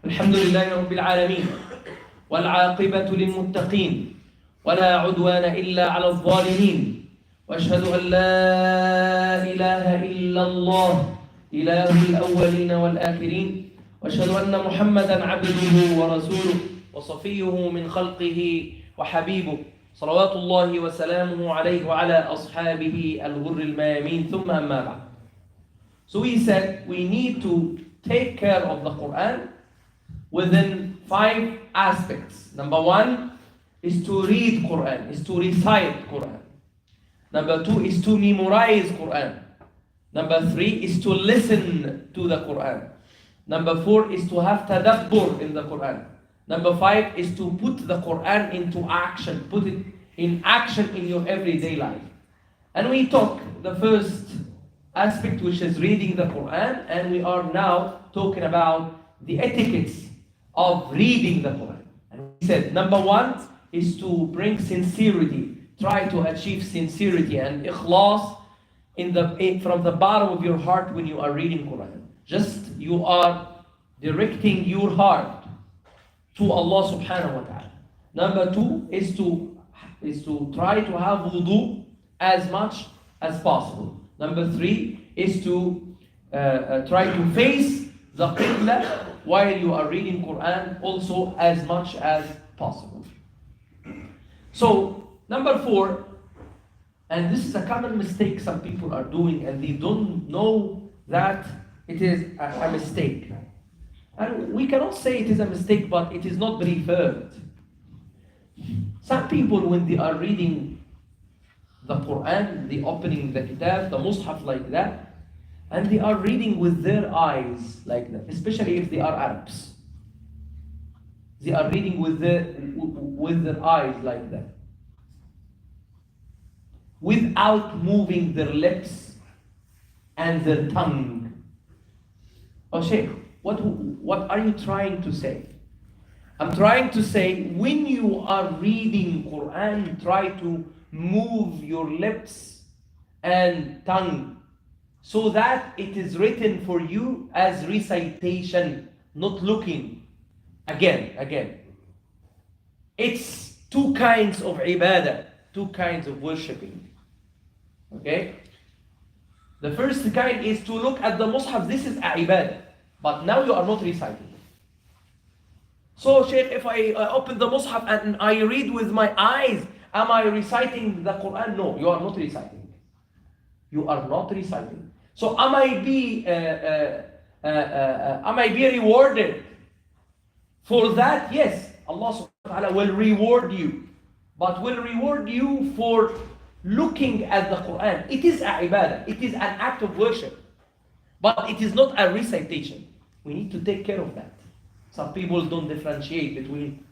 الحمد لله رب العالمين والعاقبة للمتقين ولا عدوان إلا على الظالمين وأشهد أن لا إله إلا الله إله الأولين والآخرين وأشهد أن محمدا عبده ورسوله وصفيه من خلقه وحبيبه صلوات الله وسلامه عليه وعلى أصحابه الغر الميامين ثم أما بعد. So we said we need to take care of the Quran within 5 aspects. Number 1 is to read Quran, is to recite Quran. Number 2 is to memorize Quran. Number 3 is to listen to the Quran. Number 4 is to have tadabbur in the Quran. Number 5 is to put the Quran into action, put it in action in your everyday life. And we took the first aspect, which is reading the Quran, and we are now talking about the etiquettes of reading the Quran. And we said number 1 is to bring sincerity, try to achieve sincerity and ikhlas from the bottom of your heart when you are reading Quran. Just you are directing your heart to Allah subhanahu wa ta'ala. Number 2 is to try to have wudu as much as possible. Number 3 is to try to face the qibla while you are reading Quran also as much as possible. So number 4, and this is a common mistake some people are doing, and they don't know that it is a mistake. And we cannot say it is a mistake, but it is not preferred. Some people, when they are reading the Quran, they opening the kitab, the mushaf like that, and they are reading with their eyes like that, especially if they are Arabs. They are reading with their eyes like that, without moving their lips and their tongue. Oh Sheikh, what are you trying to say? I'm trying to say, when you are reading Quran, try to move your lips and tongue so that it is written for you as recitation, not looking. Again. It's 2 kinds of ibadah, 2 kinds of worshipping. Okay? The first kind is to look at the mushaf. This is a ibadah, but now you are not reciting. So Sheikh, if I open the mushaf and I read with my eyes, am I reciting the Quran? No, you are not reciting. You are not reciting. So am I be rewarded for that? Yes, Allah subhanahu wa ta'ala will reward you, but will reward you for looking at the Quran. It is a ibadah, it is an act of worship, but it is not a recitation. We need to take care of that. Some people don't differentiate between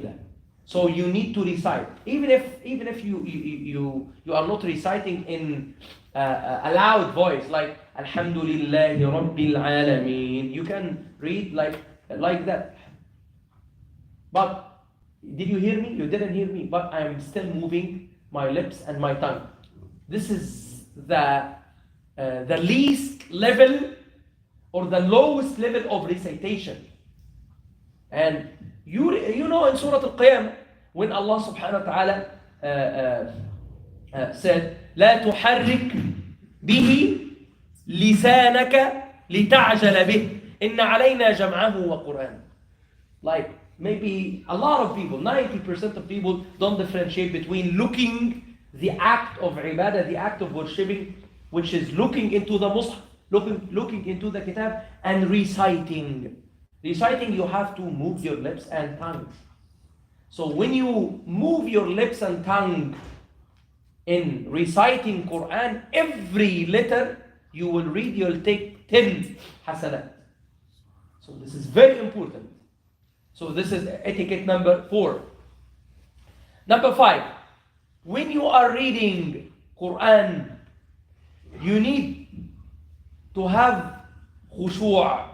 that. So you need to recite, even if you are not reciting in a loud voice, like Alhamdulillahi Rabbil Alameen. You can read like that. But did you hear me? You didn't hear me. But I am still moving my lips and my tongue. This is the least level or the lowest level of recitation. And you know in Surah Al-Qiyamah, when Allah subhanahu wa ta'ala said, لا تحرك به لسانك لتعجل به إن علينا جمعه وقرآن. Like maybe a lot of people, 90% of people don't differentiate between looking, the act of ibadah, the act of worshipping, which is looking into the mushaf, looking into the kitab, and reciting. Reciting, you have to move your lips and tongue. So when you move your lips and tongue in reciting Quran, every letter you will read, you'll take 10 hasanat. So this is very important. So this is etiquette number 4. Number 5, when you are reading Quran, you need to have khushu'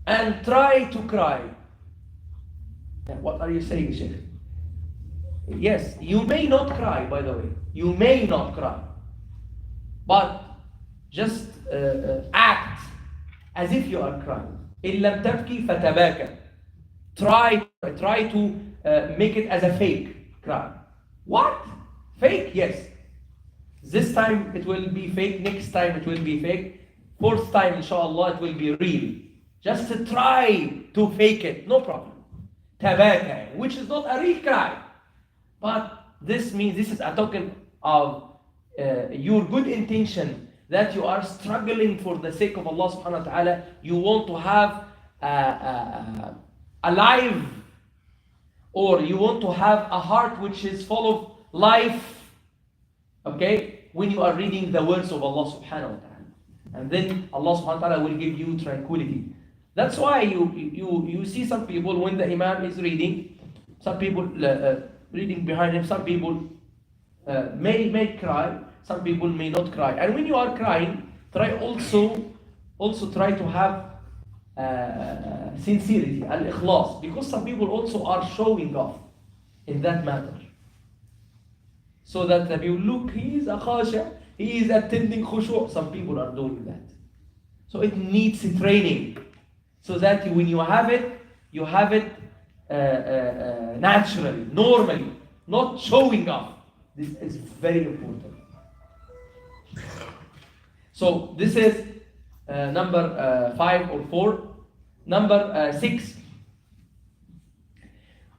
and try to cry. What are you saying, Sheikh? Yes, you may not cry, by the way. You may not cry. But just act as if you are crying. إن لم تبكي فتباكى. Try to make it as a fake cry. What? Fake? Yes. This time it will be fake, next time it will be fake, fourth time inshallah it will be real. Just try to fake it, no problem. Tabaka, which is not a real cry. But this means, this is a token of your good intention, that you are struggling for the sake of Allah subhanahu wa ta'ala. You want to have a life, or you want to have a heart which is full of life. Okay, when you are reading the words of Allah subhanahu wa ta'ala, and then Allah subhanahu wa ta'ala will give you tranquility. That's why you see some people, when the Imam is reading, some people reading behind him, some people may cry, some people may not cry. And when you are crying, try also try to have sincerity, al-ikhlas, because some people also are showing off in that matter. So that the people look, he is a khasha, he is attending khushu'. Some people are doing that. So it needs training, so that when you have it naturally, normally, not showing off. This is very important. So this is number 5 or 4. Number 6.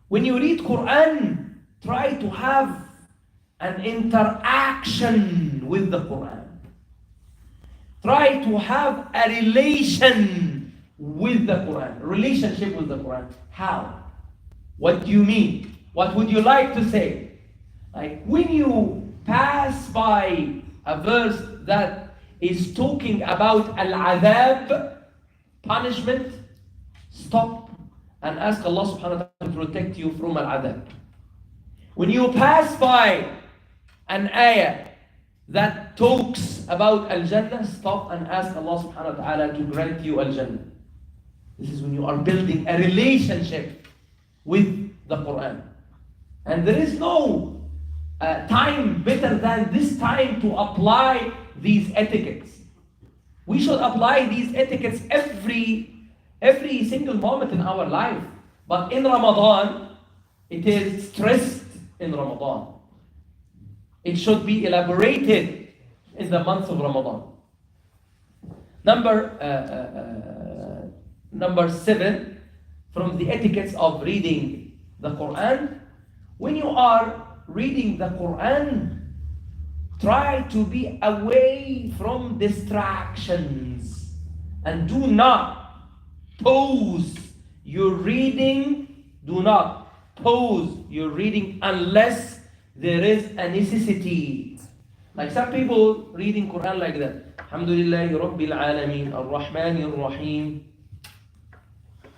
When you read Quran, try to have an interaction with the Quran. Try to have a relation with the Quran. Relationship with the Quran. How? What do you mean? What would you like to say? Like when you pass by a verse that is talking about al-adhab, punishment, stop and ask Allah subhanahu wa ta'ala to protect you from al-adhab. When you pass by an ayah that talks about al-jannah, stop and ask Allah subhanahu wa ta'ala to grant you al-jannah. This is when you are building a relationship with the Quran. And there is no time better than this time to apply these etiquettes. We should apply these etiquettes every single moment in our life. But in Ramadan, it is stressed in Ramadan. It should be elaborated in the month of Ramadan. Number 7, from the etiquettes of reading the Quran, when you are reading the Quran, try to be away from distractions and do not pause your reading. Do not pause your reading unless there is a necessity. Like some people reading Quran like that. Alhamdulillahi Rabbil Alameen, Ar-Rahmanir Rahim.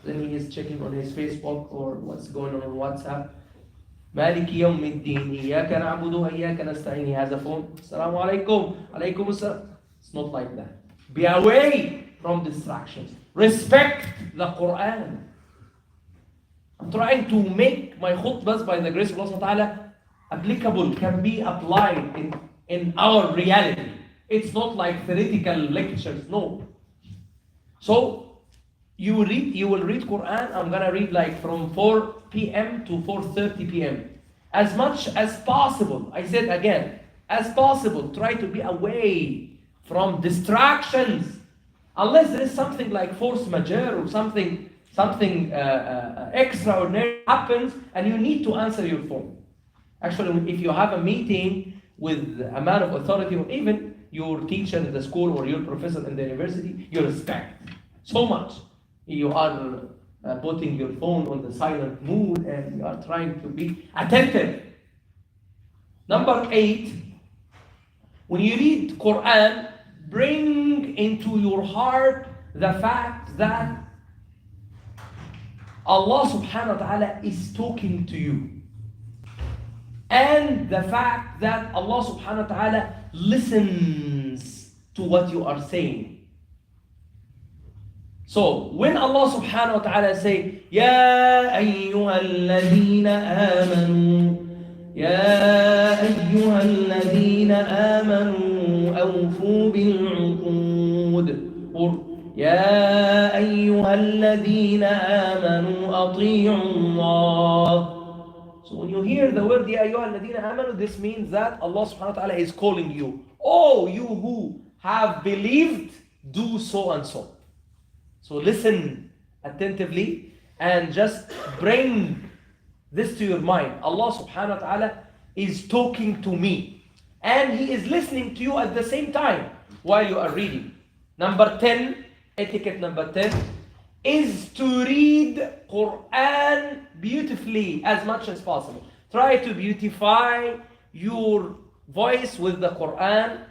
Then he is checking on his Facebook or what's going on WhatsApp. مالك يوم الدين إياك نعبد وإياك نستعين. He has a phone. Assalamu alaikum. Alaikum assalam. It's not like that. Be away from distractions. Respect the Quran. I'm trying to make my khutbahs by the grace of Allah Ta'ala applicable, can be applied in our reality. It's not like theoretical lectures, no. So you will read Quran. I'm gonna read like from 4 p.m. to 4:30 p.m. As much as possible. I said again, as possible, try to be away from distractions. Unless there is something like force majeure or something extraordinary happens and you need to answer your phone. Actually, if you have a meeting with a man of authority or even your teacher in the school or your professor in the university, you respect so much. You are putting your phone on the silent mode and you are trying to be attentive. Number 8, when you read Quran, bring into your heart the fact that Allah subhanahu wa ta'ala is talking to you. And the fact that Allah subhanahu wa ta'ala listens to what you are saying. So when Allah subhanahu wa ta'ala say, Ya ayyuhalladhina amanu, Ya ayyuhalladhina amanu, awfu bil'uqud, or Ya ayyuhalladhina الذين آمنوا أطيعوا الله. So when you hear the word يا أيها الذين آمنوا, this means that Allah subhanahu wa ta'ala is calling you. Oh, you who have believed, do so and so. So listen attentively and just bring this to your mind. Allah subhanahu wa ta'ala is talking to me and He is listening to you at the same time while you are reading. Number 10, etiquette number 10 is to read Quran beautifully as much as possible. Try to beautify your voice with the Quran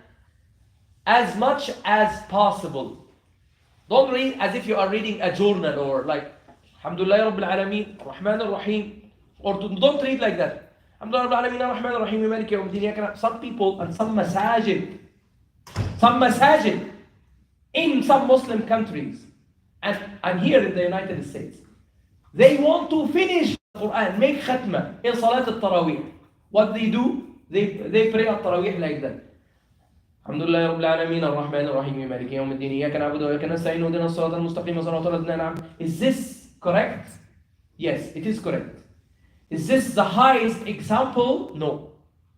as much as possible. Don't read as if you are reading a journal or like Alhamdulillah Rabbil Alameen, Rahman Ar-Rahim, or don't read like that. Alhamdulillah Rabbil Alameen, Rahman Ar-Rahim, Maliki Yawmiddin. Some people and some masajid in some Muslim countries, and I'm here in the United States, they want to finish the Quran, make khatma in Salat al-Tarawih. What they do, they pray al-Tarawih like that. Alhamdulillah Rabbil Alameen, Ar-Rahman Ar-Rahim, Maliki Yawmiddin, Iyyaka na'budu wa iyyaka nasta'in, ihdina as-sirata al-mustaqim, siratal ladzina an'amta. Is this correct? Yes, it is correct. Is this the highest example? No.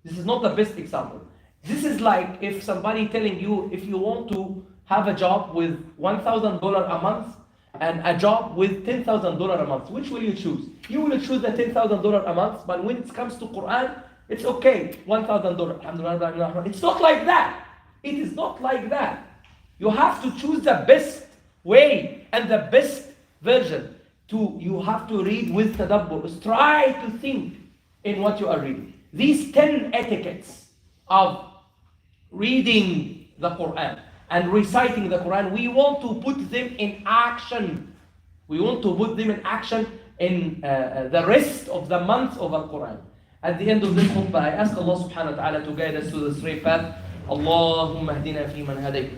This is not the best example. This is like if somebody telling you if you want to have a job with $1,000 a month and a job with $10,000 a month, which will you choose? You will choose the $10,000 a month, but when it comes to Quran, it's okay, $1,000. Alhamdulillah. It's not like that. It is not like that. You have to choose the best way and the best version. You have to read with tadabbur. Try to think in what you are reading. These 10 etiquettes of reading the Quran and reciting the Quran, we want to put them in action. We want to put them in action in the rest of the month of the Quran. At the end of this khutbah, I ask Allah subhanahu wa ta'ala to guide us to the straight path. اللهم اهدنا فيمن هديت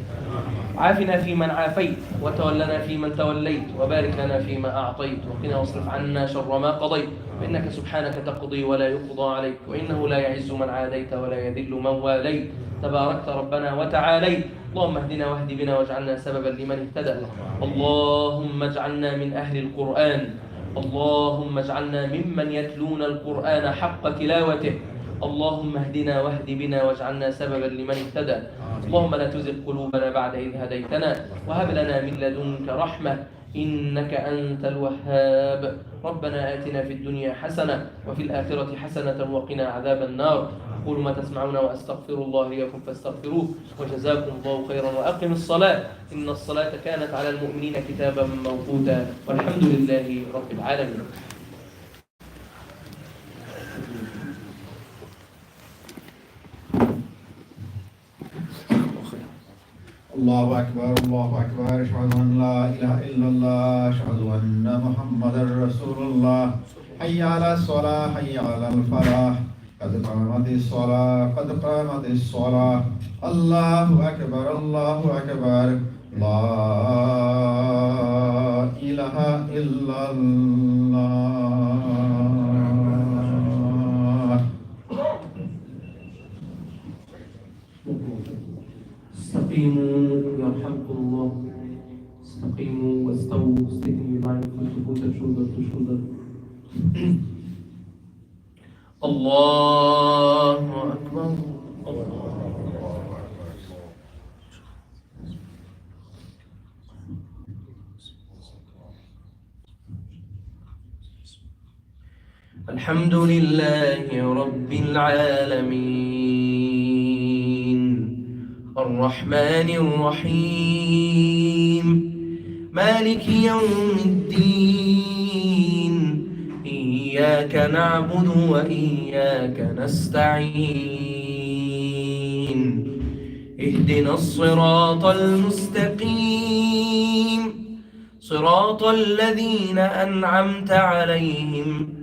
عافنا فيمن عافيت وتولنا فيمن توليت وبارك لنا فيما أعطيت وقنا واصرف عنا شر ما قضيت فإنك سبحانك تقضي ولا يقضى عليك وإنه لا يعز من عاديت ولا يذل من واليت تباركت ربنا وتعاليت. اللهم اهدنا واهد بنا واجعلنا سببا لمن اهتدى. اللهم اجعلنا من أهل القرآن. اللهم اجعلنا ممن يتلون القرآن حق تلاوته. اللهم اهدنا واهد بنا واجعلنا سببا لمن اهتدى. اللهم لا تزغ قلوبنا بعد إذ هديتنا وهب لنا من لدنك رحمة إنك أنت الوهاب. ربنا آتنا في الدنيا حسنة وفي الآخرة حسنة وقنا عذاب النار. قولوا ما تسمعون وأستغفر الله لي ولكم فاستغفروه وجزاكم الله خيرا وأقم الصلاة إن الصلاة كانت على المؤمنين كتابا موقوتا والحمد لله رب العالمين. الله أكبر الله أكبر أشهد أن لا إله إلا الله أشهد أن محمدا رسول الله. حي على الصلاة حي على الفلاح قد قامت الصلاة قد قامت الصلاة. الله أكبر الله أكبر لا إله إلا الله. استقيموا يرحمكم الله. استقيموا واستووا استقيموا معكم تشوف. الله أكبر. الحمد لله رب العالمين الرحمن الرحيم مالك يوم الدين إياك نعبد وإياك نستعين اهدنا الصراط المستقيم صراط الذين أنعمت عليهم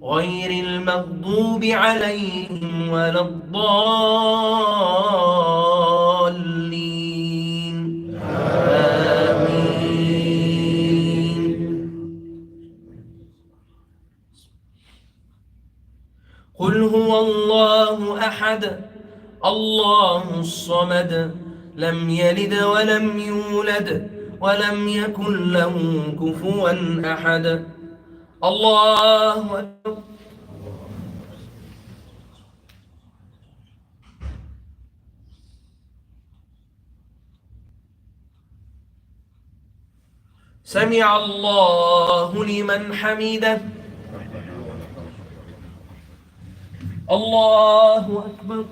غير المغضوب عليهم ولا الضالين آمين. قل هو الله أحد الله الصمد لم يلد ولم يولد ولم يكن له كفوا أحد. الله أكبر. سمع الله لمن حمده. الله أكبر.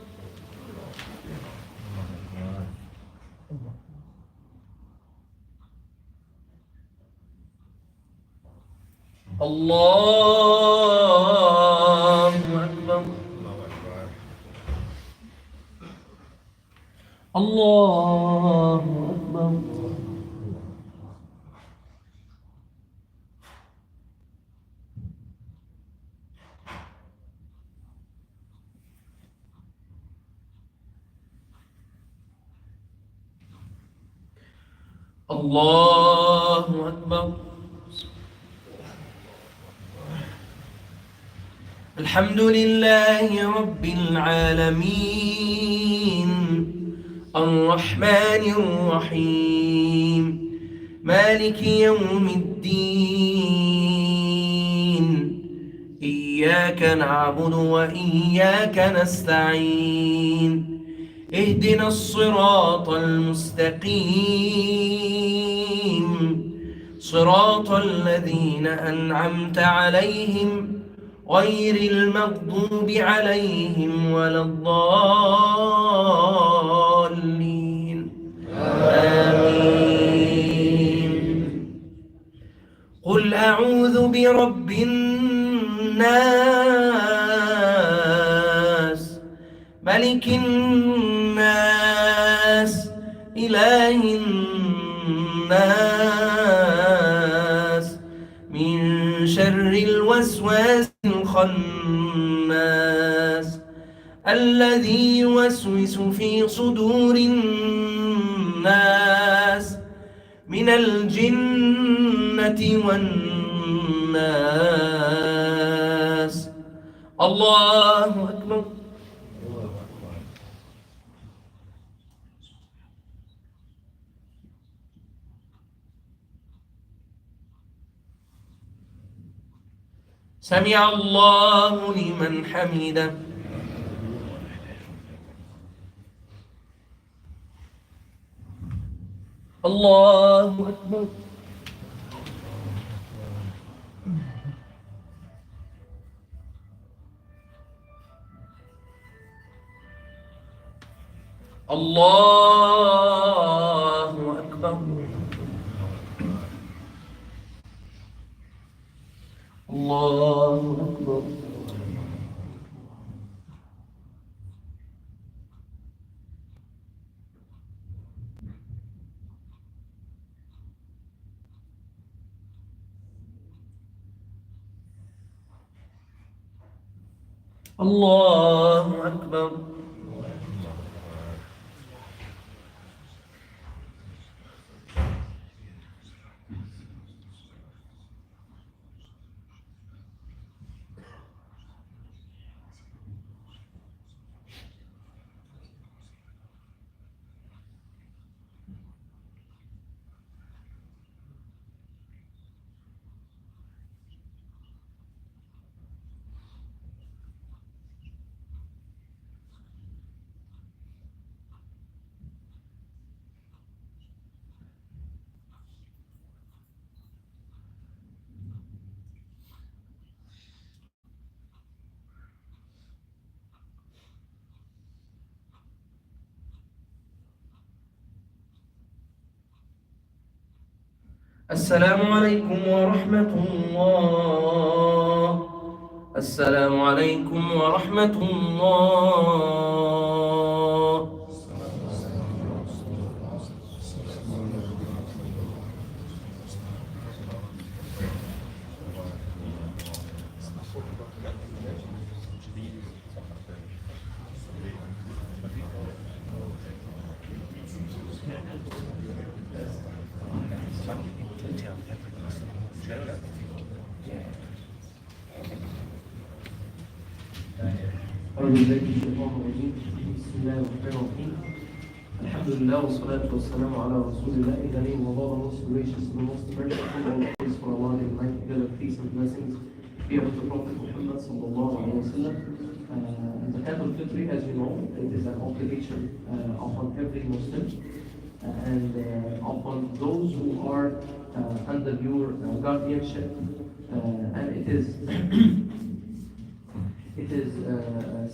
الله أكبر. الله أكبر. الله أكبر. الحمد لله رب العالمين الرحمن الرحيم مالك يوم الدين إياك نعبد وإياك نستعين اهدنا الصراط المستقيم صراط الذين أنعمت عليهم غير المغضوب عليهم ولا الضالين آمين. قل أعوذ برب الناس ملك الناس إله الناس من شر الوسواس الخناس الذي يوسوس في صدور الناس من الجنة والناس. الله أكبر. سمع الله لمن حمده. الله أكبر. الله أكبر. الله أكبر. الله أكبر. السلام عليكم ورحمة الله. السلام عليكم ورحمة الله. أعوذ بالله من الشيطان الرجيم. بسم الله الرحمن الرحيم. الحمد Alhamdulillah, wassalatu wassalamu ala rasulillah, in the name of Allah, the most gracious, the most merciful, all praise for Allah, the Almighty, together peace and blessings be upon the Prophet Muhammad sallallahu alayhi wa sallam. Zakat al-Fitr, as you know, it is an obligation upon every Muslim and upon those who are under your guardianship, and it is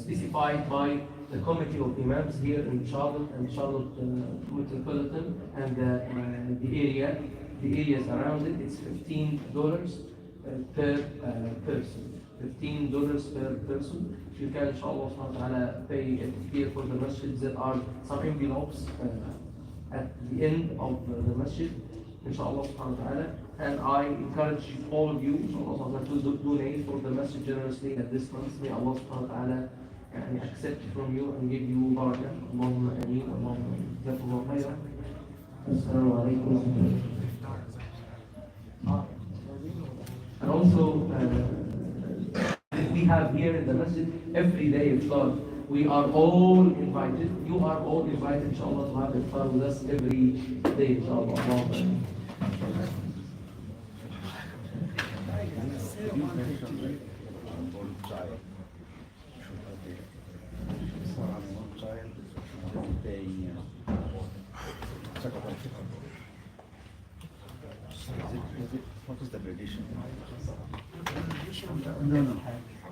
specified by the committee of imams here in Charlotte and Charlotte Metropolitan and the areas around it. It's $15 per person. $15 per person. You can, inshallah, pay it here for the masjid. There are some envelopes at the end of the masjid, inshallah, and I encourage all of you, inshallah, to donate for the masjid generously at this month. May Allah subhanahu wa ta'ala accept from you and give you barakah. Allahumma ameen. Allahumma jazakumullahu khairan. Assalamu alaikum. And also, we have here in the masjid every day iftar. We are all invited. You are all invited, inshallah, to have iftar with us every day, inshallah. What is the tradition? No.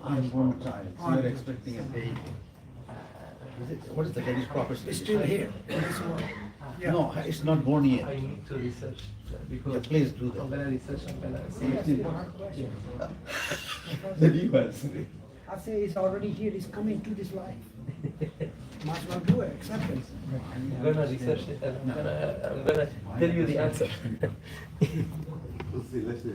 Unborn child. So you're expecting a baby. What is the proper tradition? It's still here. Yeah. No, it's not born yet. I need to research because Yeah, please do that. I'm gonna research. I'm gonna see. The viewers. I say it's already here. It's coming to this life. Might as well do it. Accept it. I'm gonna research it and I'm gonna tell you the answer. Let's see.